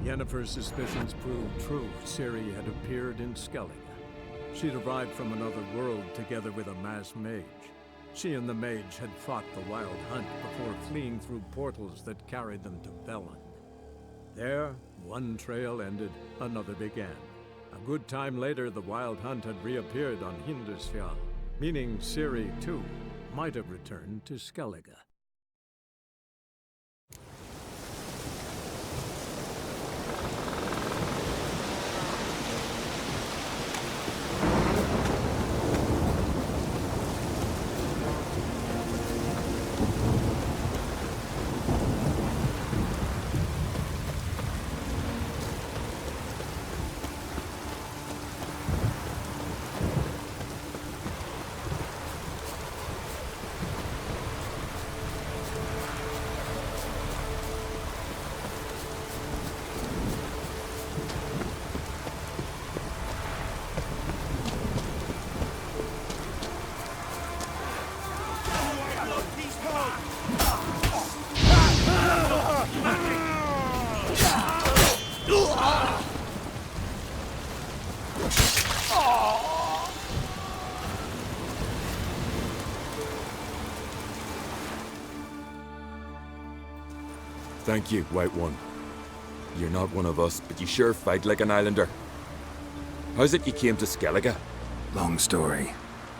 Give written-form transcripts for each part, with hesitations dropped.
Yennefer's suspicions proved true. Ciri had appeared in Skellige. She'd arrived from another world together with a masked mage. She and the mage had fought the Wild Hunt before fleeing through portals that carried them to Velen. There, one trail ended, another began. A good time later, the Wild Hunt had reappeared on Hindusfjall, meaning Ciri, too, might have returned to Skellige. Thank you, White One. You're not one of us, but you sure fight like an islander. How's it you came to Skellige? Long story.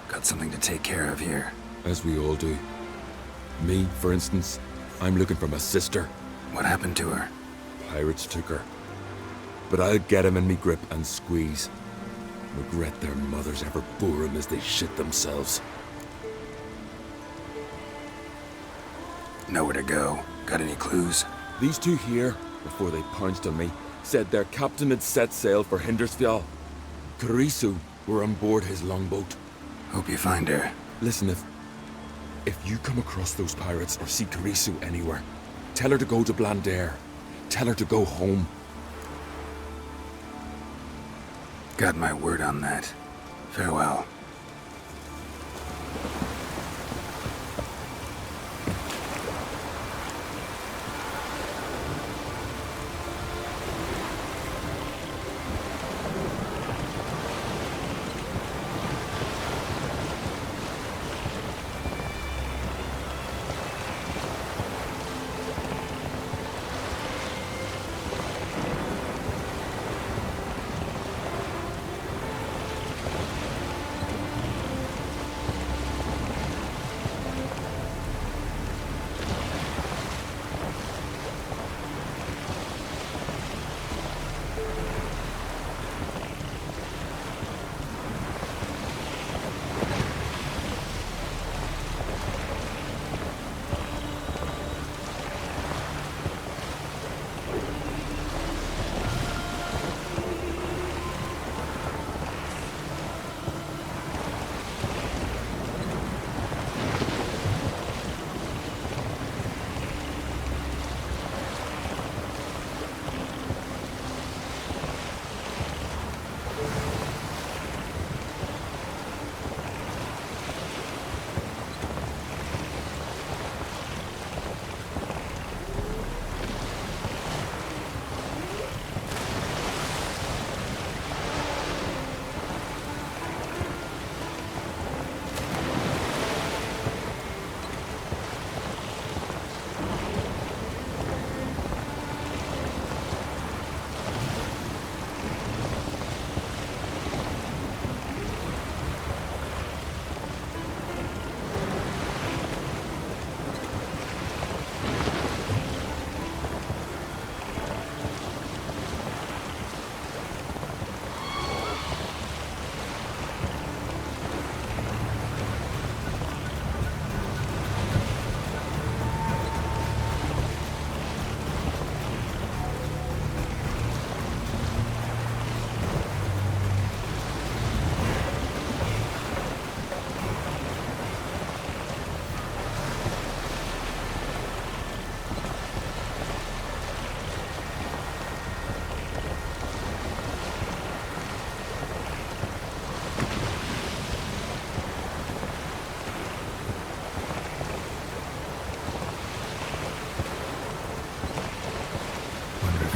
Got something to take care of here. As we all do. Me, for instance, I'm looking for my sister. What happened to her? Pirates took her. But I'll get him in me grip and squeeze. Regret their mothers ever bore him as they shit themselves. Nowhere to go. Got any clues? These two here, before they pounced on me, said their captain had set sail for Hindusfjall. Karisu were on board his longboat. Hope you find her. Listen, if you come across those pirates or see Karisu anywhere, tell her to go to Blandair. Tell her to go home. Got my word on that. Farewell.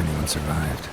anyone survived.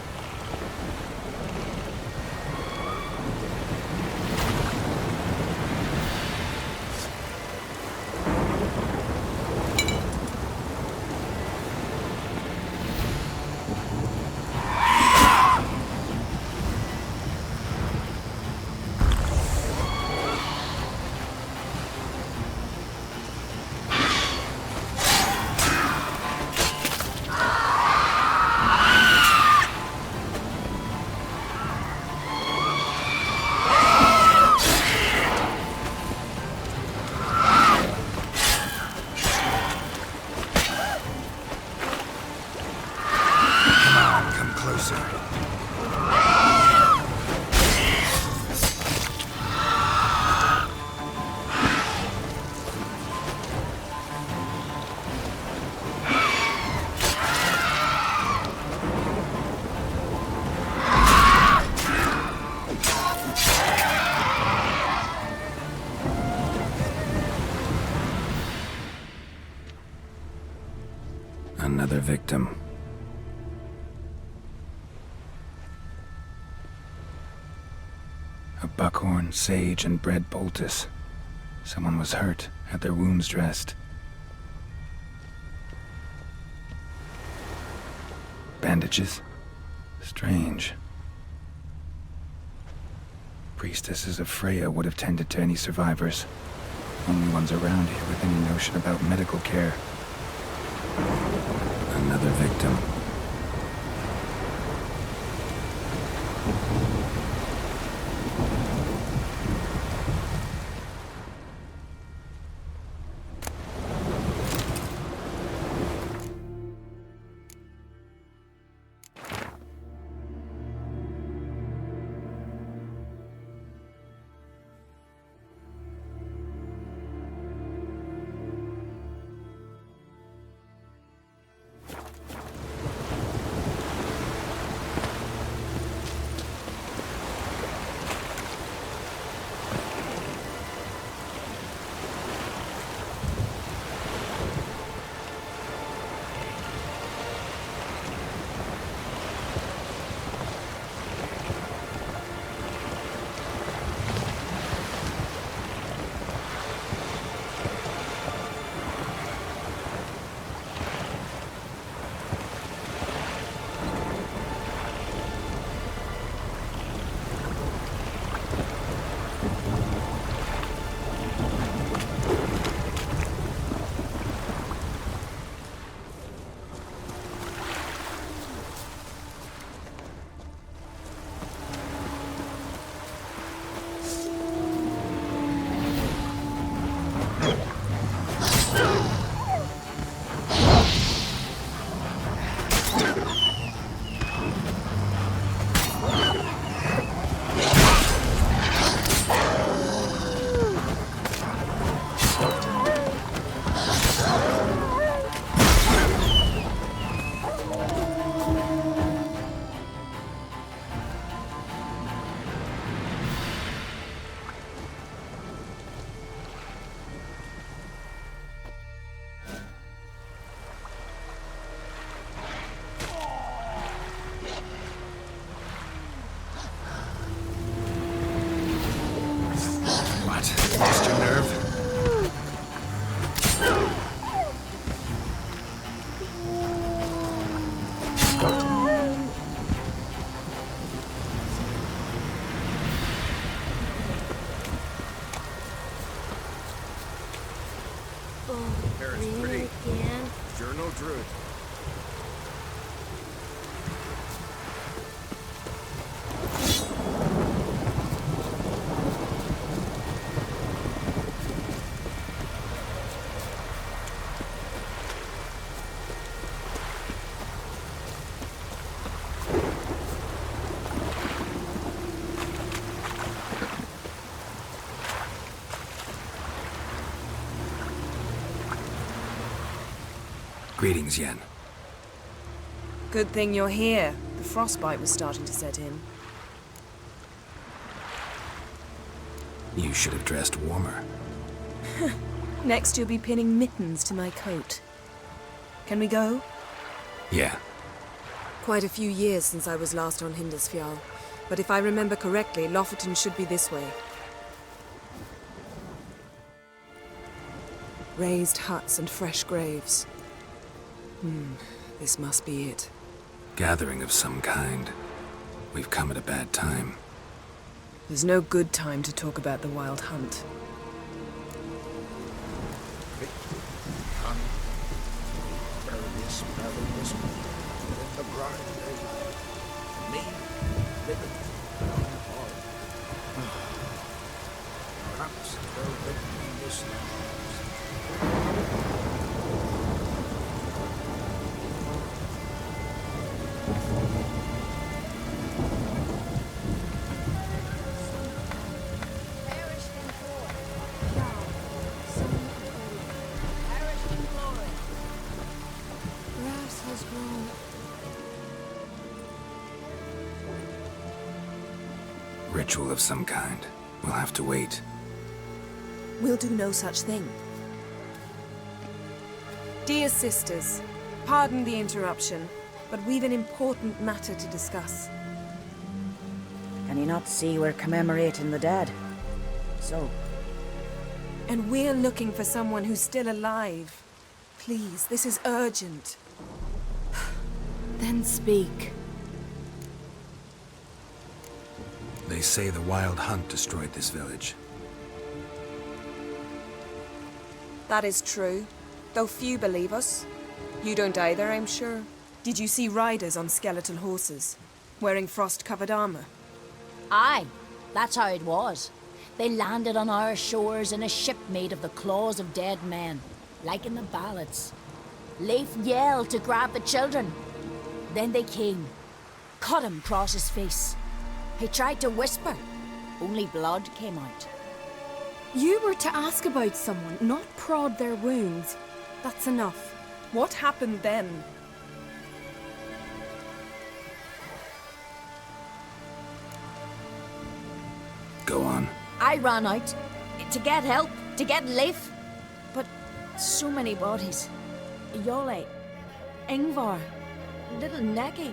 Another victim. A buckhorn, sage, and bred poultice. Someone was hurt, had their wounds dressed. Bandages? Strange. Priestesses of Freya would have tended to any survivors. Only ones around here with any notion about medical care. Another victim. Lost your nerve? Hair's pretty. Again? Journal Druid. Greetings, Yen. Good thing you're here. The frostbite was starting to set in. You should have dressed warmer. Next you'll be pinning mittens to my coat. Can we go? Yeah. Quite a few years since I was last on Hindisfjall, but if I remember correctly, Lofoten should be this way. Raised huts and fresh graves. This must be it. Gathering of some kind. We've come at a bad time. There's no good time to talk about the Wild Hunt. Ritual of some kind. We'll have to wait. We'll do no such thing. Dear sisters, pardon the interruption, but we've an important matter to discuss. Can you not see we're commemorating the dead? So, And we're looking for someone who's still alive. Please, this is urgent. then speak. They say the Wild Hunt destroyed this village. That is true, though few believe us. You don't either, I'm sure. Did you see riders on skeletal horses, wearing frost-covered armor? Aye, that's how it was. They landed on our shores in a ship made of the claws of dead men, like in the ballads. Leif yelled to grab the children. Then they came, cut him across his face. He tried to whisper, only blood came out. You were to ask about someone, not prod their wounds. That's enough. What happened then? Go on. I ran out to get help, to get Leif. But so many bodies. Yole, Ingvar, little Necky.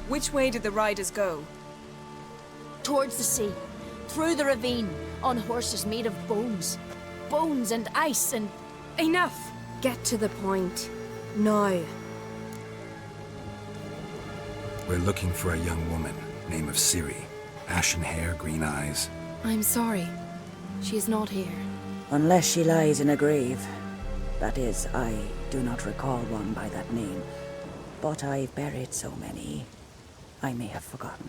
Which way did the riders go? Towards the sea, through the ravine, on horses made of bones. Bones and ice and... Enough! Get to the point. Now. We're looking for a young woman, name of Ciri. Ashen hair, green eyes. I'm sorry. She is not here. Unless she lies in a grave. That is, I do not recall one by that name. But I've buried so many, I may have forgotten.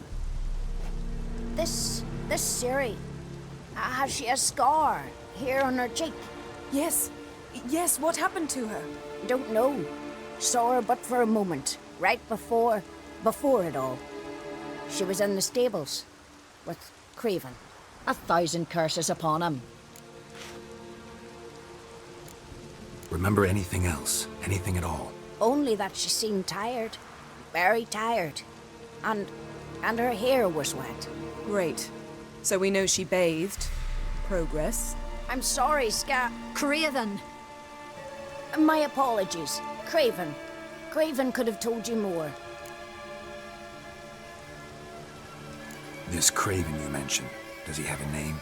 This Ciri, has she a scar here on her cheek? Yes, what happened to her? Don't know. Saw her but for a moment, right before it all. She was in the stables with Craven. 1,000 curses upon him. Remember anything else? Anything at all? Only that she seemed tired. Very tired. And her hair was wet. Great. So we know she bathed. Progress. I'm sorry, Craven. My apologies. Craven. Craven could have told you more. This Craven you mentioned, does he have a name?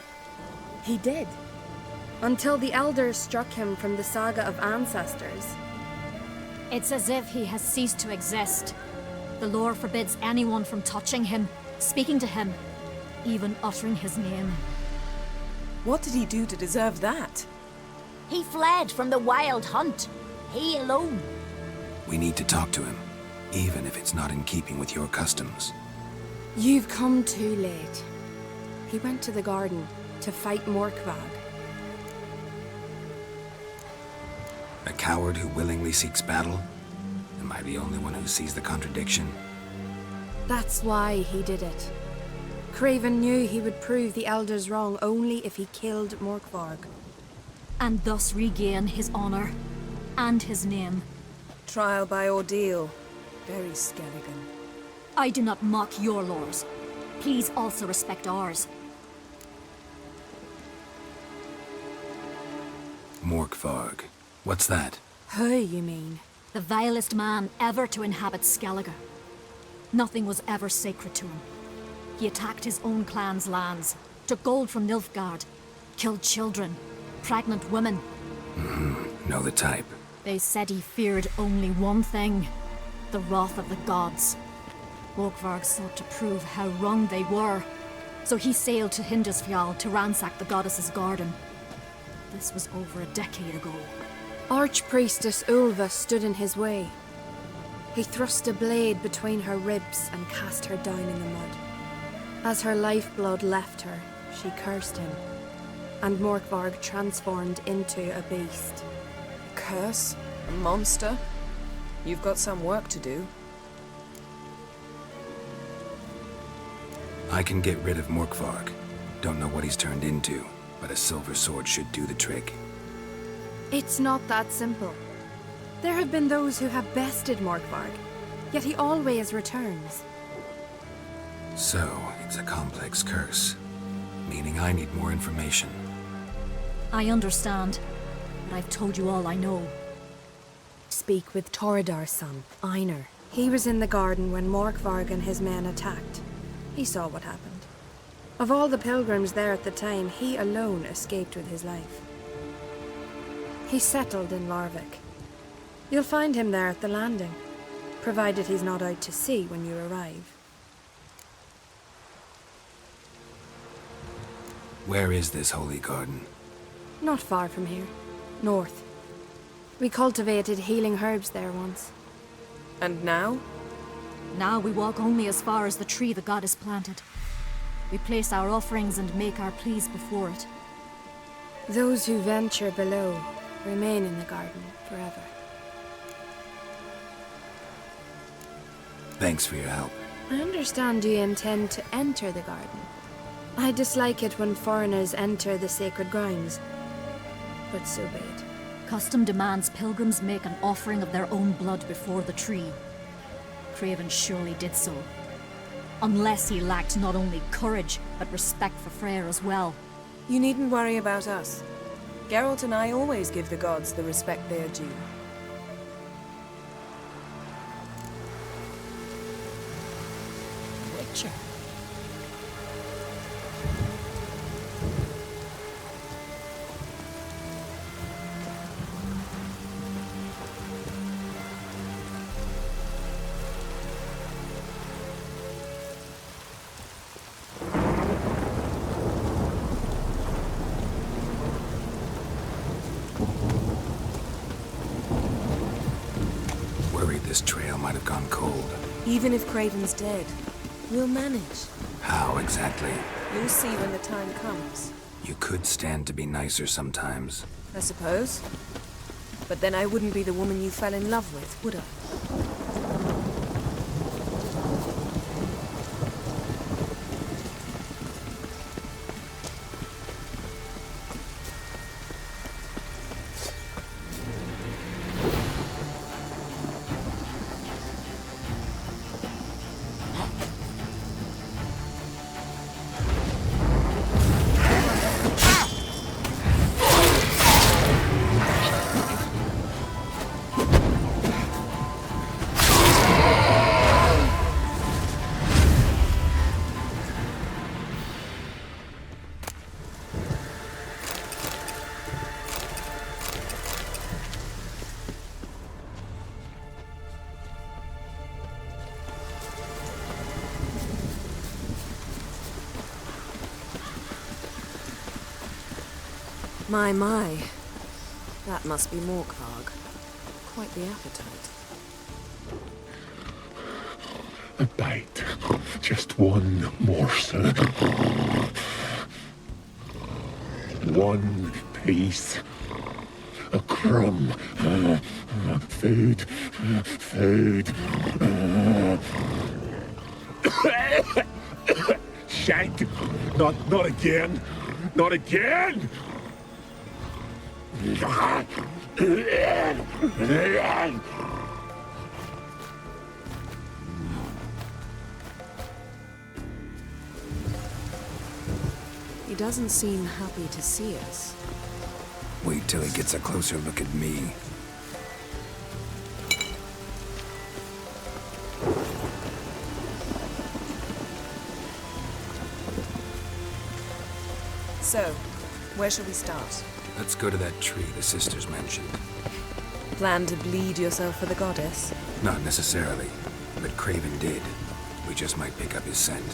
He did. Until the elders struck him from the saga of ancestors. It's as if he has ceased to exist. The lore forbids anyone from touching him, speaking to him, even uttering his name. What did he do to deserve that? He fled from the Wild Hunt. He alone. We need to talk to him, even if it's not in keeping with your customs. You've come too late. He went to the garden to fight Morkvag. A coward who willingly seeks battle? Am I the only one who sees the contradiction? That's why he did it. Craven knew he would prove the elders wrong only if he killed Morkvarg. And thus regain his honor and his name. Trial by ordeal. Very Skellige. I do not mock your laws. Please also respect ours. Morkvarg. What's that? Who, you mean? The vilest man ever to inhabit Skellige. Nothing was ever sacred to him. He attacked his own clan's lands, took gold from Nilfgaard, killed children, pregnant women. Know the type. They said he feared only one thing, the wrath of the gods. Morkvarg sought to prove how wrong they were, so he sailed to Hindisfjall to ransack the goddess's garden. This was over a decade ago. Archpriestess Ulva stood in his way. He thrust a blade between her ribs and cast her down in the mud. As her lifeblood left her, she cursed him, and Morkvarg transformed into a beast. Curse? A monster? You've got some work to do. I can get rid of Morkvarg. Don't know what he's turned into, but a silver sword should do the trick. It's not that simple. There have been those who have bested Morkvarg, yet he always returns. So, it's a complex curse, meaning I need more information. I understand, but I've told you all I know. Speak with Torridar's son, Einar. He was in the garden when Morkvarg and his men attacked. He saw what happened. Of all the pilgrims there at the time, he alone escaped with his life. He settled in Larvik. You'll find him there at the landing, provided he's not out to sea when you arrive. Where is this holy garden? Not far from here. North. We cultivated healing herbs there once. And now? Now we walk only as far as the tree the goddess planted. We place our offerings and make our pleas before it. Those who venture below remain in the garden forever. Thanks for your help. I understand you intend to enter the garden. I dislike it when foreigners enter the sacred grounds, but so be it. Custom demands pilgrims make an offering of their own blood before the tree. Craven surely did so. Unless he lacked not only courage, but respect for Freyr as well. You needn't worry about us. Geralt and I always give the gods the respect they are due. Witcher. This trail might have gone cold. Even if Craven's dead, we'll manage. How exactly? You'll see when the time comes. You could stand to be nicer sometimes. I suppose. But then I wouldn't be the woman you fell in love with, would I? My. That must be Morkvarg. Quite the appetite. A bite. Just one morsel. One piece. A crumb. Food. Food. Shank. Not again. Not again! He doesn't seem happy to see us. Wait till he gets a closer look at me. So, where shall we start? Let's go to that tree the sisters mentioned. Plan to bleed yourself for the goddess? Not necessarily, but Craven did. We just might pick up his scent.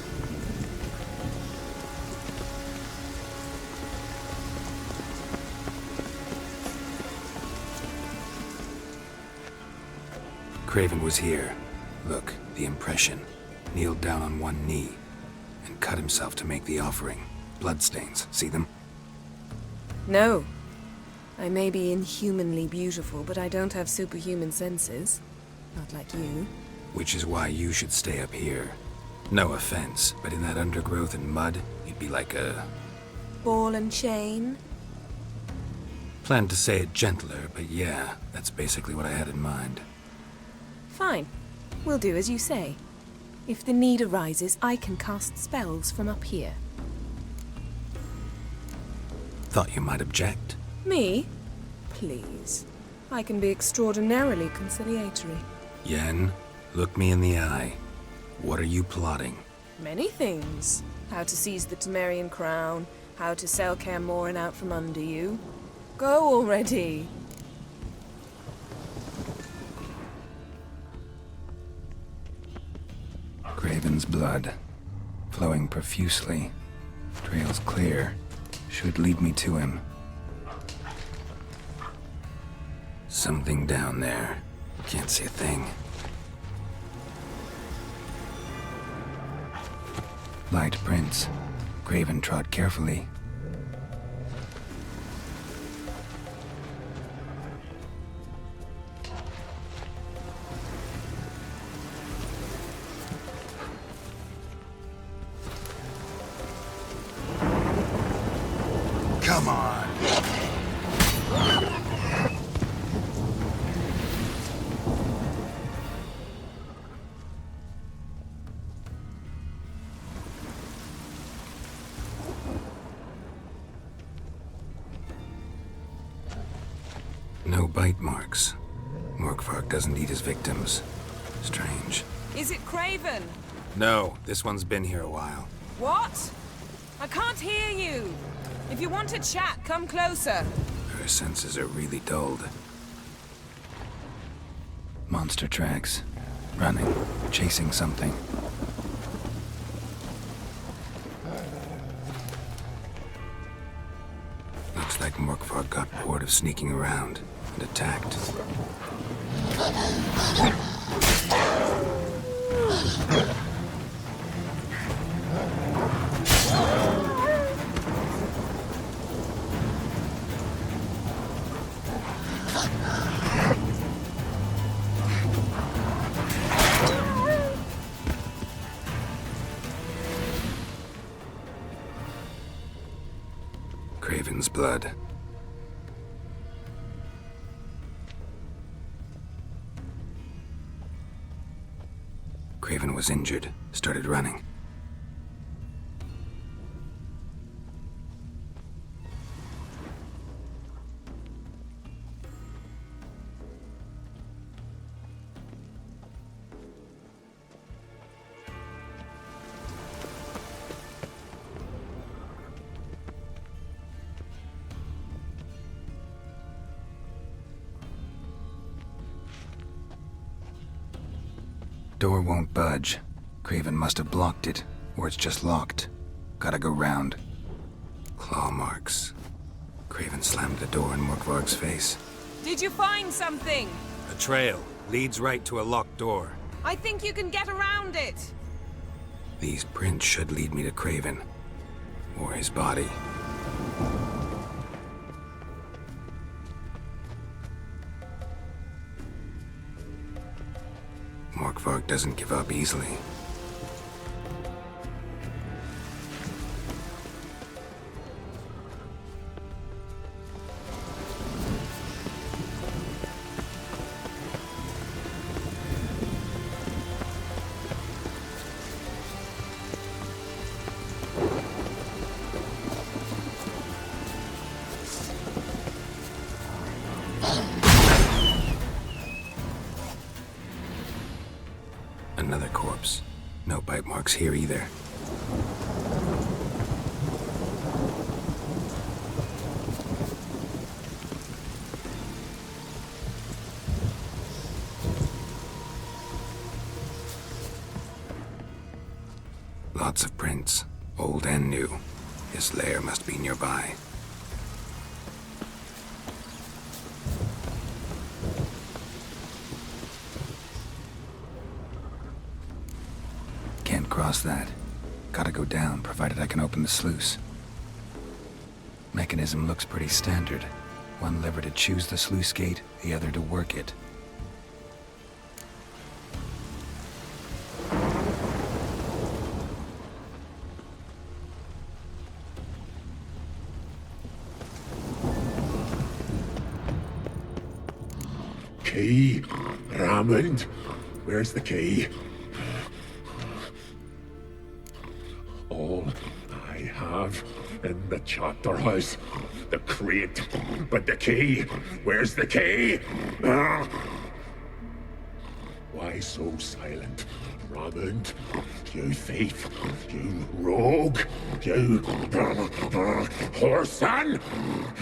Craven was here. Look, the impression. Kneeled down on one knee and cut himself to make the offering. Bloodstains, see them? No. I may be inhumanly beautiful, but I don't have superhuman senses. Not like you. Which is why you should stay up here. No offense, but in that undergrowth and mud, you'd be like a... Ball and chain? Planned to say it gentler, but yeah, that's basically what I had in mind. Fine. We'll do as you say. If the need arises, I can cast spells from up here. Thought you might object. Me? Please. I can be extraordinarily conciliatory. Yen, look me in the eye. What are you plotting? Many things. How to seize the Temerian crown, how to sell Kaer Morhen out from under you. Go already! Craven's blood, flowing profusely. Trails clear. Should lead me to him. Something down there. Can't see a thing. Light prints. Craven trod carefully. Come on! No bite marks. Morkvark doesn't eat his victims. Strange. Is it Craven? No, this one's been here a while. What? I can't hear you! If you want to chat, come closer. Her senses are really dulled. Monster tracks. Running. Chasing something. Looks like Morkvark got bored of sneaking around and attacked. Craven's blood. Craven was injured, started running. Door won't budge. Craven must have blocked it, or it's just locked. Gotta go round. Claw marks. Craven slammed the door in Morkvark's face. Did you find something? A trail leads right to a locked door. I think you can get around it. These prints should lead me to Craven. Or his body. Morkvark doesn't give up easily. Another corpse. No bite marks here either. Lots of prints, old and new. His lair must be nearby. Can't cross that. Gotta go down, provided I can open the sluice. Mechanism looks pretty standard. One lever to choose the sluice gate, the other to work it. Key? Raymond? Where's the key? All I have in the chapter house. The crate. But the key? Where's the key? Why so silent? Raymond, you thief, you rogue, you whoreson,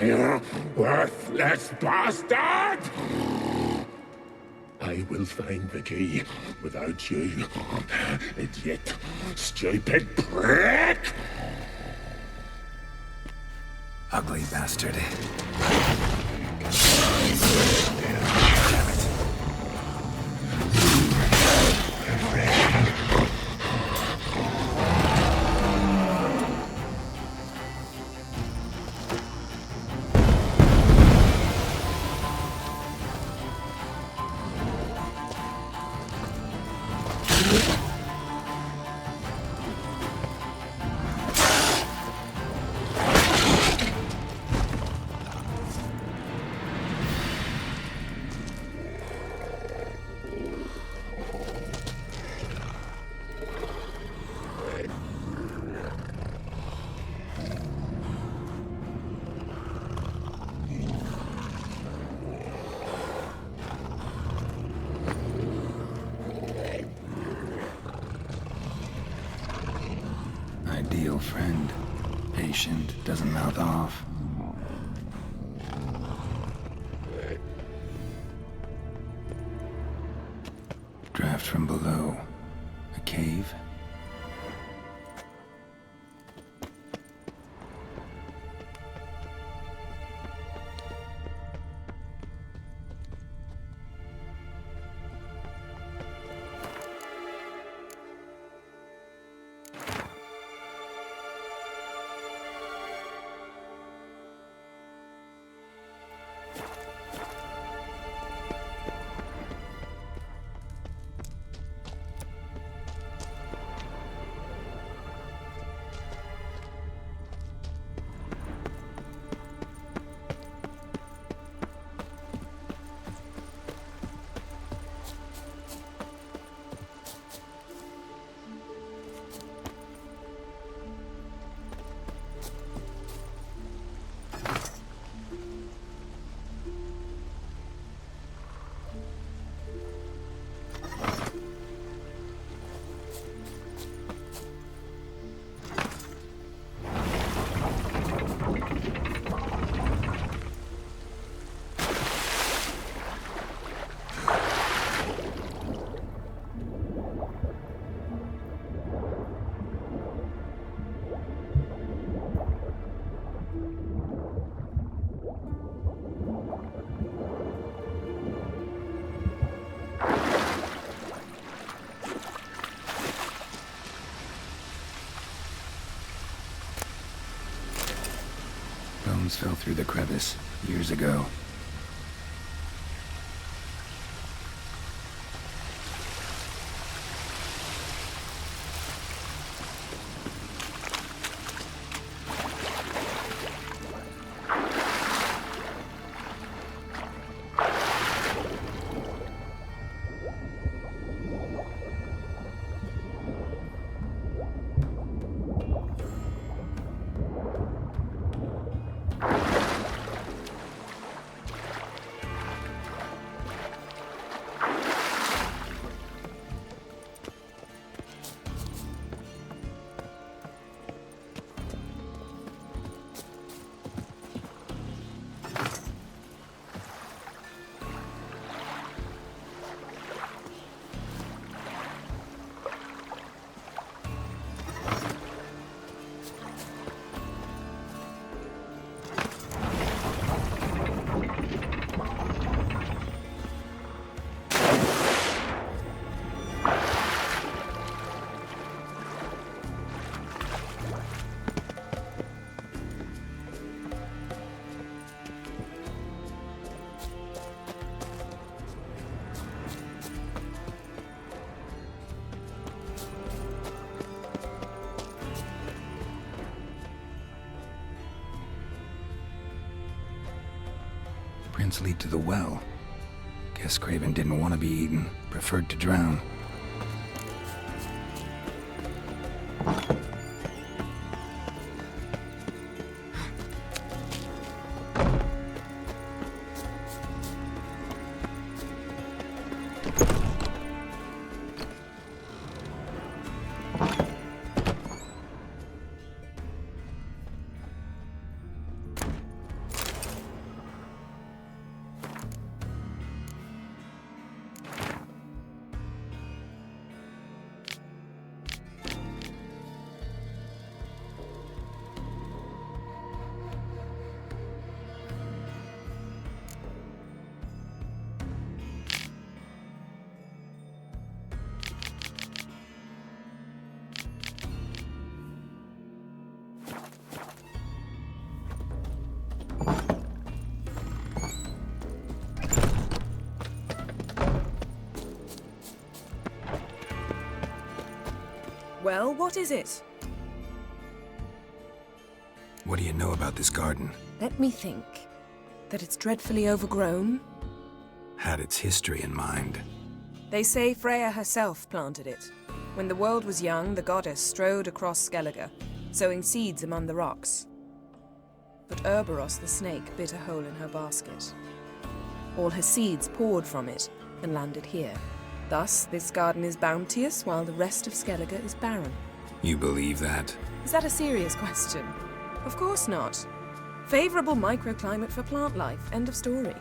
you worthless bastard! I will find the key without you, idiot, stupid prick! Ugly bastard. Ideal friend. Patient, doesn't mouth off. Draft from below. A cave? Bones fell through the crevice years ago. footprints lead to the well. Guess Craven didn't want to be eaten, preferred to drown. Well, what is it? What do you know about this garden? Let me think. That it's dreadfully overgrown. Had its history in mind. They say Freya herself planted it. When the world was young, the goddess strode across Skellige, sowing seeds among the rocks. But Urboros the snake bit a hole in her basket. All her seeds poured from it and landed here. Thus, this garden is bounteous while the rest of Skellige is barren. You believe that? Is that a serious question? Of course not. Favorable microclimate for plant life. End of story.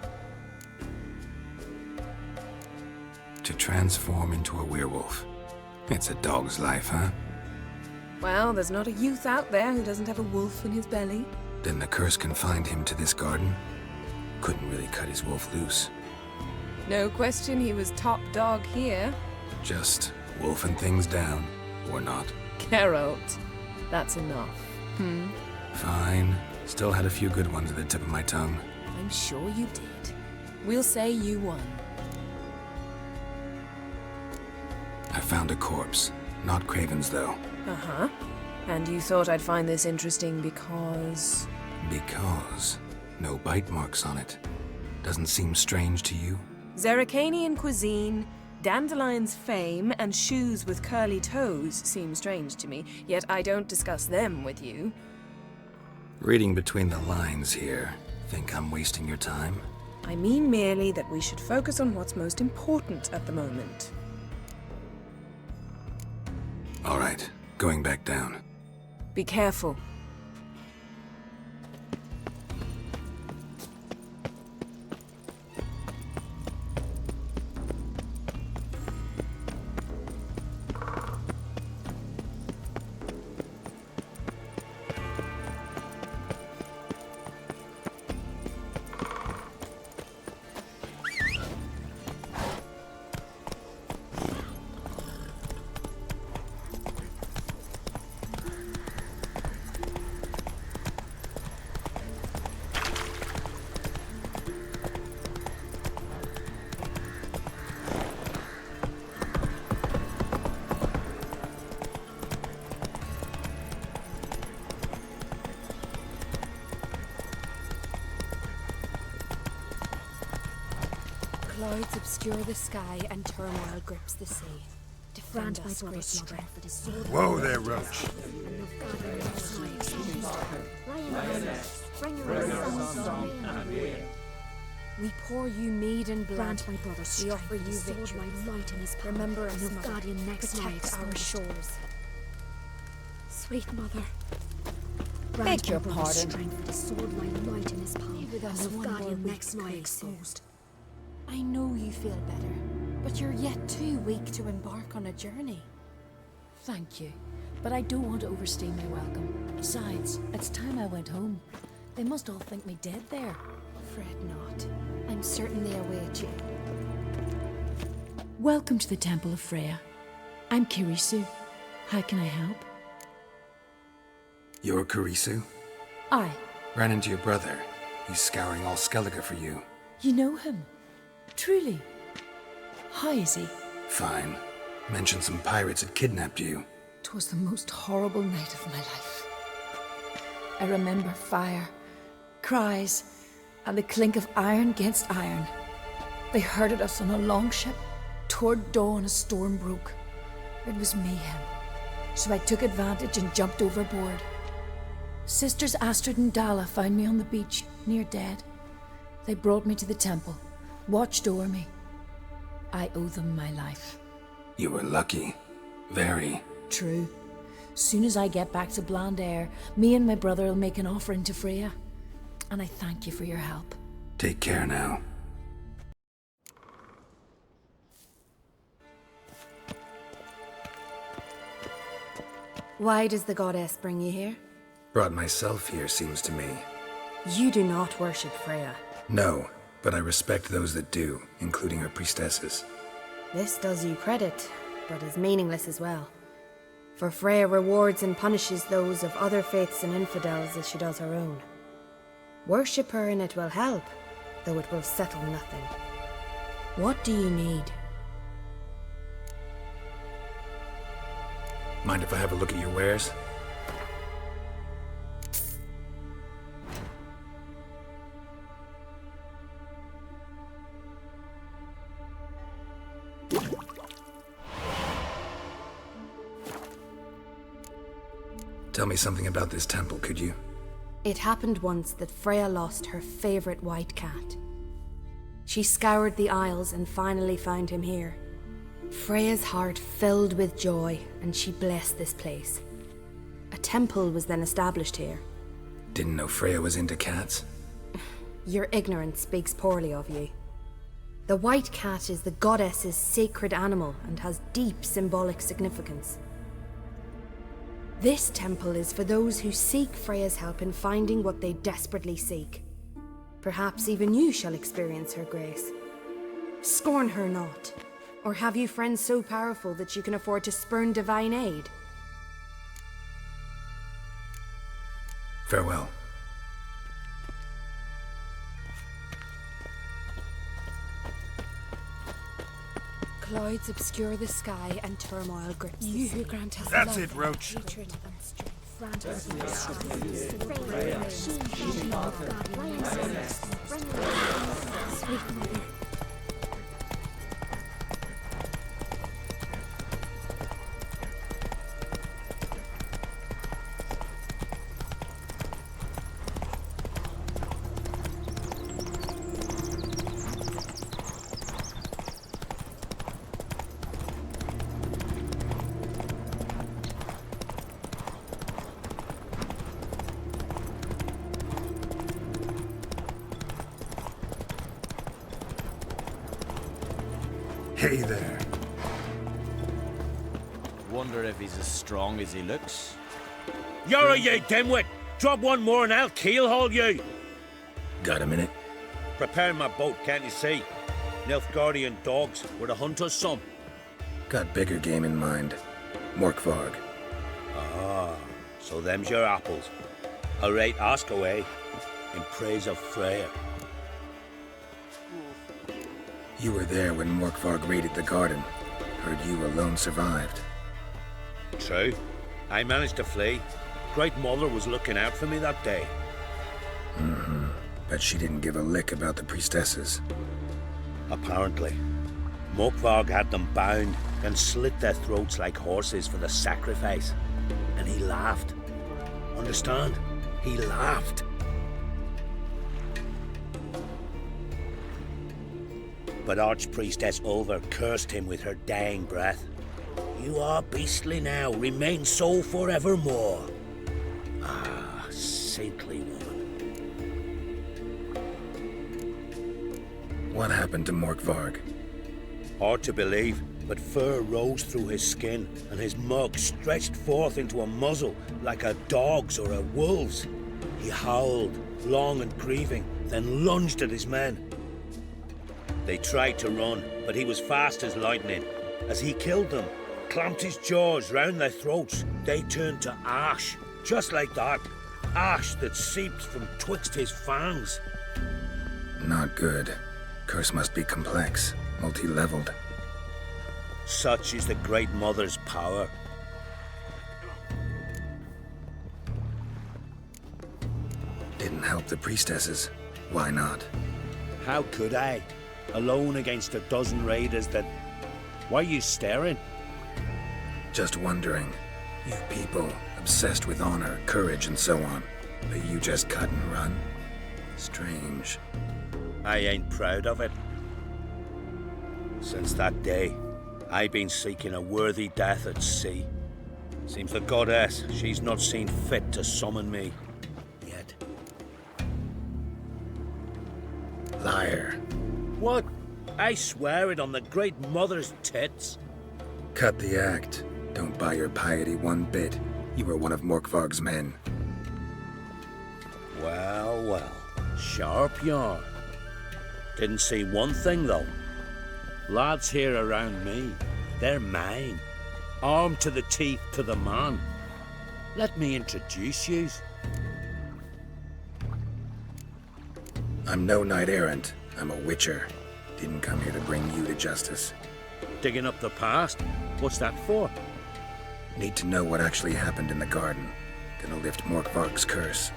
To transform into a werewolf. It's a dog's life, huh? Well, there's not a youth out there who doesn't have a wolf in his belly. Then the curse confined him to this garden? Couldn't really cut his wolf loose. No question he was top dog here. Just wolfing things down, or not. Geralt, that's enough. Fine. Still had a few good ones at the tip of my tongue. I'm sure you did. We'll say you won. I found a corpse. Not Craven's, though. Uh-huh. And you thought I'd find this interesting because... Because no bite marks on it. Doesn't seem strange to you? Zerrikanian cuisine, Dandelion's fame, and shoes with curly toes seem strange to me, yet I don't discuss them with you. Reading between the lines here. Think I'm wasting your time? I mean merely that we should focus on what's most important at the moment. All right, going back down. Be careful. Clouds obscure the sky and turmoil grips the sea. Grant my Defend us, great brother's mother. strength that is sword. Whoa there, Roach. Bring your son in. We pour you mead and blood. Grant my brother's We strength offer you that is sword victory. lie right in his palm. Remember us, No Mother. guardian next Protect night our shores. Sweet mother. Beg your brother's pardon. Strength that is sword lie right in his palm. With us No one guardian more next week, night Grace. exposed. I know you feel better, but you're yet too weak to embark on a journey. Thank you, but I don't want to overstay my welcome. Besides, it's time I went home. They must all think me dead there. Fret not. I'm certain they await you. Welcome to the Temple of Freya. I'm Kirisu. How can I help? You're Karisu? Aye, Ran into your brother. He's scouring all Skellige for you. you know him. Truly. How is he? Fine. Mentioned some pirates had kidnapped you. 'Twas the most horrible night of my life. I remember fire, cries, and the clink of iron against iron. They herded us on a longship. Toward dawn, a storm broke. It was mayhem, so I took advantage and jumped overboard. Sisters Astrid and Dala found me on the beach, near dead. They brought me to the temple, watched over me. I owe them my life. You were lucky. Very. True. Soon as I get back to Bland Air, me and my brother will make an offering to Freya. And I thank you for your help. Take care now. Why does the goddess bring you here? Brought myself here, seems to me. You do not worship Freya. No, but I respect those that do, including her priestesses. This does you credit, but is meaningless as well. For Freya rewards and punishes those of other faiths and infidels as she does her own. Worship her and it will help, though it will settle nothing. What do you need? Mind if I have a look at your wares? Tell me something about this temple, could you? It happened once that Freya lost her favorite white cat. She scoured the Isles and finally found him here. Freya's heart filled with joy, and she blessed this place. A temple was then established here. Didn't know Freya was into cats. Your ignorance speaks poorly of you. The white cat is the goddess's sacred animal and has deep symbolic significance. This temple is for those who seek Freya's help in finding what they desperately seek. Perhaps even you shall experience her grace. Scorn her not. Or have you friends so powerful that you can afford to spurn divine aid? Farewell. Clouds obscure the sky and turmoil grips the sea. Grant us That's love, it, Roach. hatred and strength. Grant us sweet mother. Hey there. Wonder if he's as strong as he looks. You're a you dimwit! Drop one more and I'll keelhaul you! Got a minute? Preparing my boat, can't you see? Nilfgaardian dogs were to hunt us some. Got bigger game in mind. Morkvarg. Ah, so them's your apples. All right, ask away. In praise of Freya. You were there when Morkvarg raided the garden. Heard you alone survived. True. I managed to flee. Great Mother was looking out for me that day. Bet she didn't give a lick about the priestesses. Apparently. Morkvarg had them bound and slit their throats like horses for the sacrifice. And he laughed. Understand? He laughed. But Archpriestess Ulver cursed him with her dying breath. You are beastly now, remain so forevermore. Ah, saintly woman. What happened to Morkvarg? Hard to believe, but fur rose through his skin, and his mug stretched forth into a muzzle like a dog's or a wolf's. He howled, long and grieving, then lunged at his men. They tried to run, but he was fast as lightning. As he killed them, clamped his jaws round their throats, they turned to ash, just like that. Ash that seeped from twixt his fangs. Not good. Curse must be complex, multi-leveled. Such is the Great Mother's power. Didn't help the priestesses. Why not? How could I? Alone against a dozen raiders that... Why are you staring? Just wondering. You people, obsessed with honor, courage, and so on. But you just cut and run? Strange. I ain't proud of it. Since that day, I've been seeking a worthy death at sea. Seems the goddess, she's not seen fit to summon me. Yet. Liar. What? I swear it on the Great Mother's tits. Cut the act. Don't buy your piety one bit. You were one of Morkvarg's men. Well, well. Sharp yarn. Didn't see one thing, though. Lads here around me, they're mine. Armed to the teeth to the man. Let me introduce yous. I'm no knight-errant. I'm a witcher. Didn't come here to bring you to justice. Digging up the past? What's that for? Need to know what actually happened in the garden. Gonna lift Morkvarg's curse.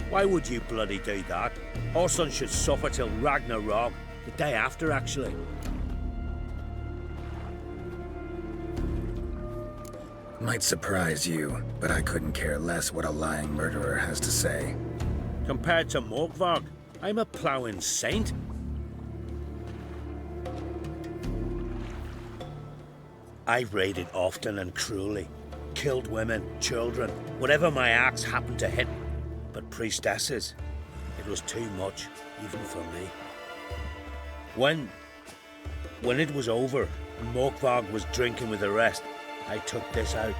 Why would you bloody do that? Our son should suffer till Ragnarok. The day after, actually. Might surprise you, but I couldn't care less what a lying murderer has to say. Compared to Morkvarg, I'm a ploughing saint. I've raided often and cruelly. Killed women, children, whatever my axe happened to hit. But priestesses, it was too much, even for me. When it was over, and Morkvarg was drinking with the rest, I took this out.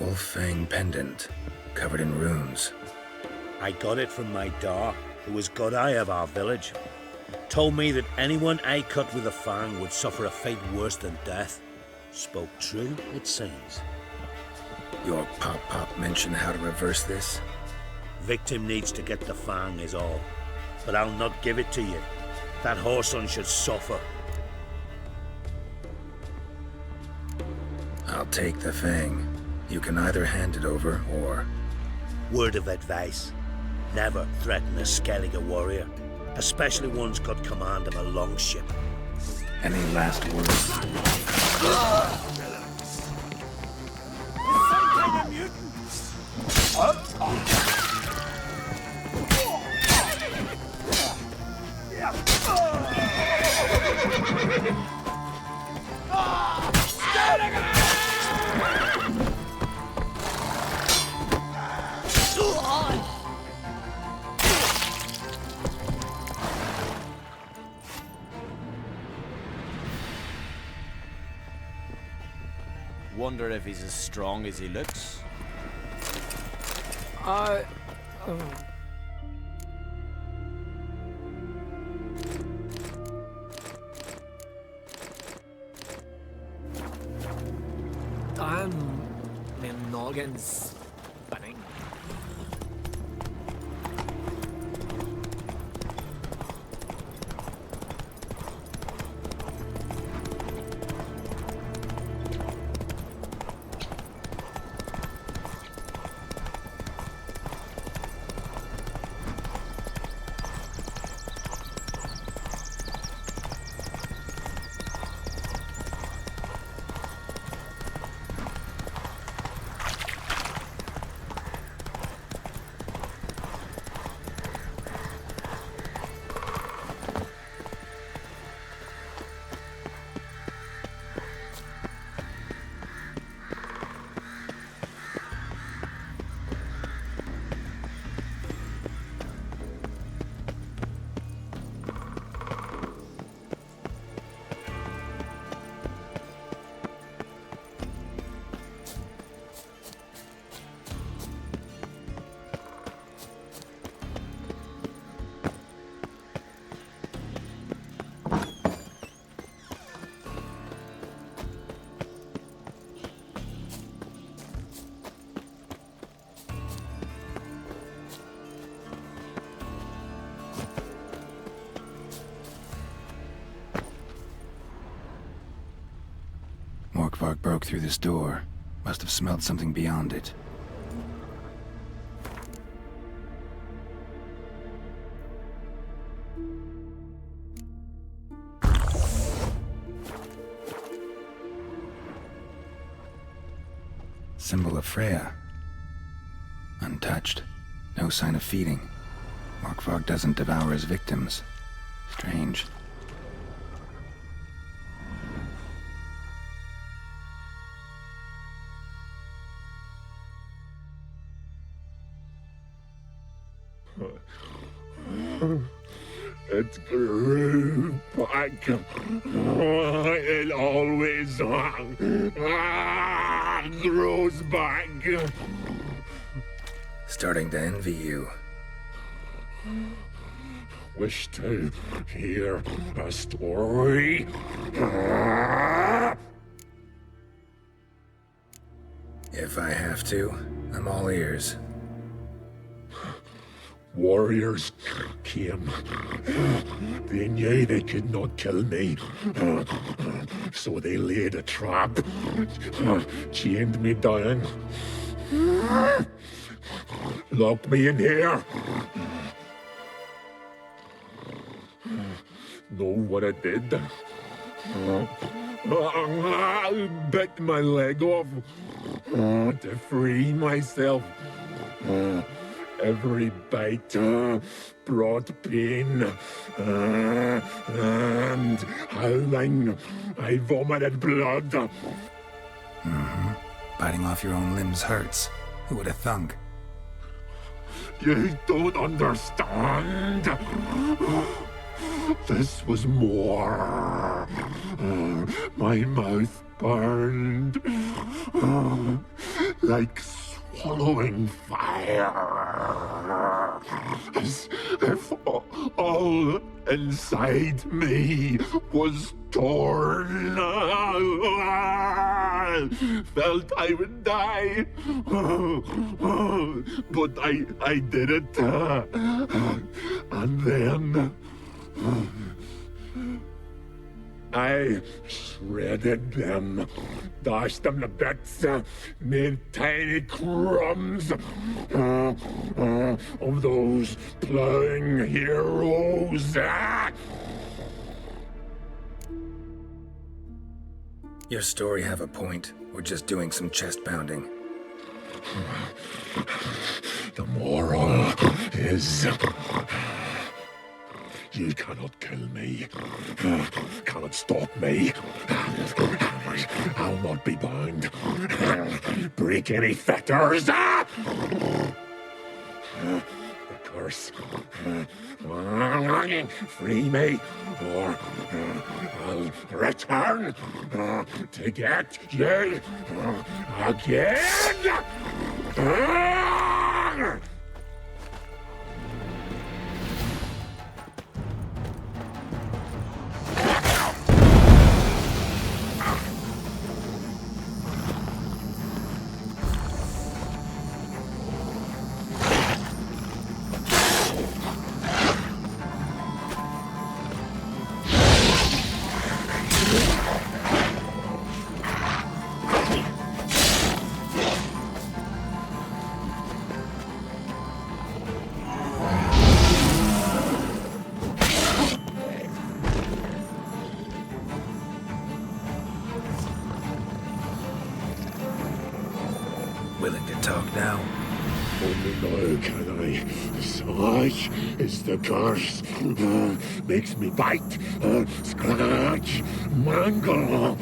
Wolf-fang pendant, covered in runes. I got it from my da, who was godeye of our village. Told me that anyone I cut with a fang would suffer a fate worse than death. Spoke true, it seems. Your pop-pop mentioned how to reverse this? Victim needs to get the fang is all. But I'll not give it to you. That whoreson should suffer. I'll take the fang. You can either hand it over, or... Word of advice. Never threaten a Skellige warrior. Especially one's got command of a longship. Any last words? Some kind of mutant! Wonder if he's as strong as he looks. My noggin's spinning. Morkvarg broke through this door. Must have smelled something beyond it. Symbol of Freya. Untouched. No sign of feeding. Morkvarg doesn't devour his victims. Strange. It grew back. It always grows back. Starting to envy you. Wish to hear a story? If I have to, I'm all ears. Warriors came. They knew they could not kill me. So they laid a trap. Chained me down. Locked me in here. Know what I did? Bit my leg off to free myself. Every bite brought pain and howling. I vomited blood. Biting off your own limbs hurts. Who would have thunk? You don't understand. This was more. My mouth burned like swallowing fire, as if all inside me was torn. Felt I would die, but I did it. And then I shredded them, dashed them to bits, made tiny crumbs of those plowing heroes. Your story have a point. We're just doing some chest pounding. The moral is, you cannot kill me, cannot stop me. I'll not be bound. Break any fetters. The curse. Free me, or I'll return to get you again. Willing to talk now? Only now can I. Such is the curse. Makes me bite, scratch, mangle,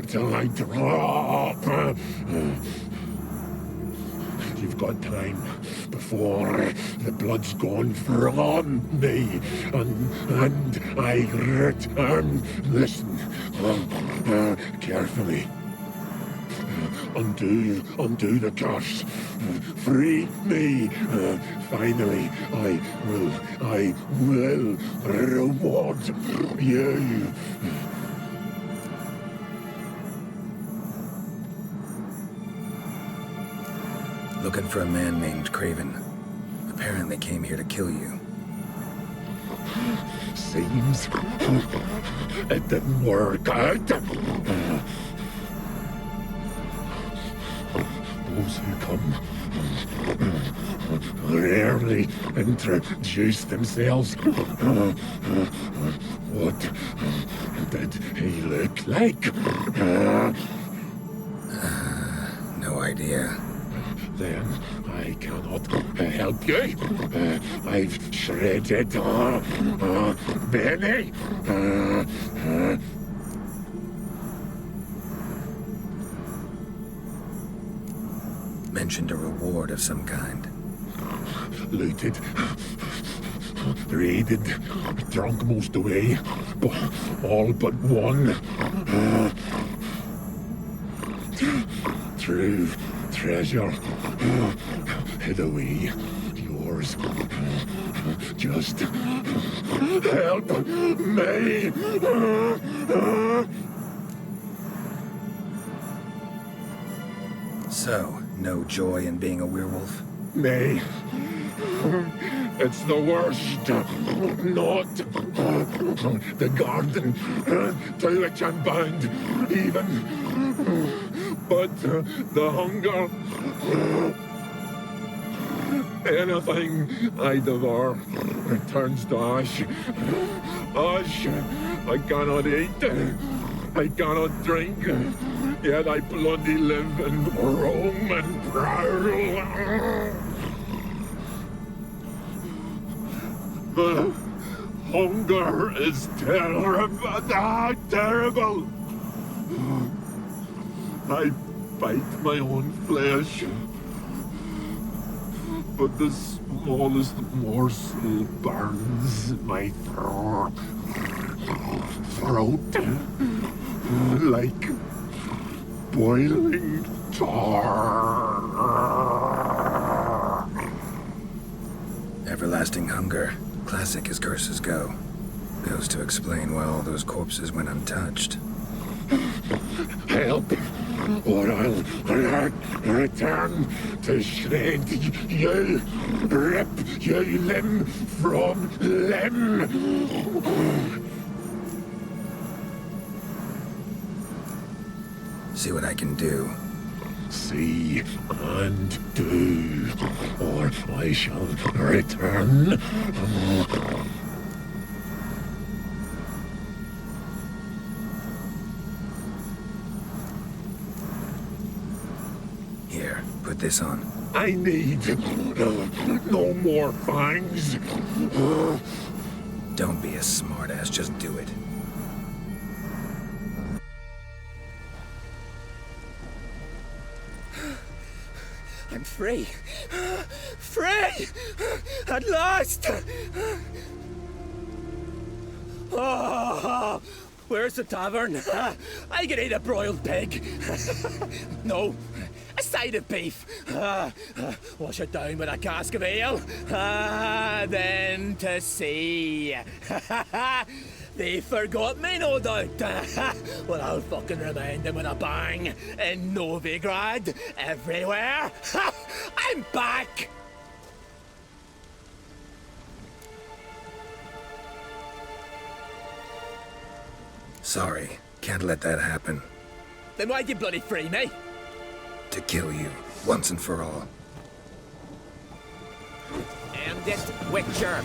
till I drop. You've got time before the blood's gone from me, and I return. Listen, carefully. Undo the curse. Free me. Finally, I will reward you. Looking for a man named Craven. Apparently came here to kill you. Seems it didn't work out. Those who come rarely introduce themselves. What did he look like? idea. Then I cannot help you. I've shredded many. Mentioned a reward of some kind. Looted, raided, drunk most away, all but one. True treasure hid away. Yours. Just help me. So, no joy in being a werewolf? Nay. It's the worst. Not the garden to which I'm bound, even. But the hunger. Anything I devour turns to ash. Ash I cannot eat. I cannot drink. Yet I bloody live and roam and prowl. The hunger is terrible. Terrible. I bite my own flesh. But the smallest morsel burns my throat. Like boiling tar. Everlasting hunger. Classic as curses go. Goes to explain why all those corpses went untouched. Help, or I'll return to shred you, rip you limb from limb. See what I can do. See and do, or I shall return. Here, put this on. I need no more fangs. Don't be a smartass, just do it. I'm free. Free! At last! Oh, where's the tavern? I can eat a broiled pig. No, a side of beef. Wash it down with a cask of ale. Then to sea. They forgot me, no doubt. Well, I'll fucking remind them with a bang. In Novigrad, everywhere. I'm back! Sorry, can't let that happen. Then why'd you bloody free me? To kill you, once and for all. And this Witcher.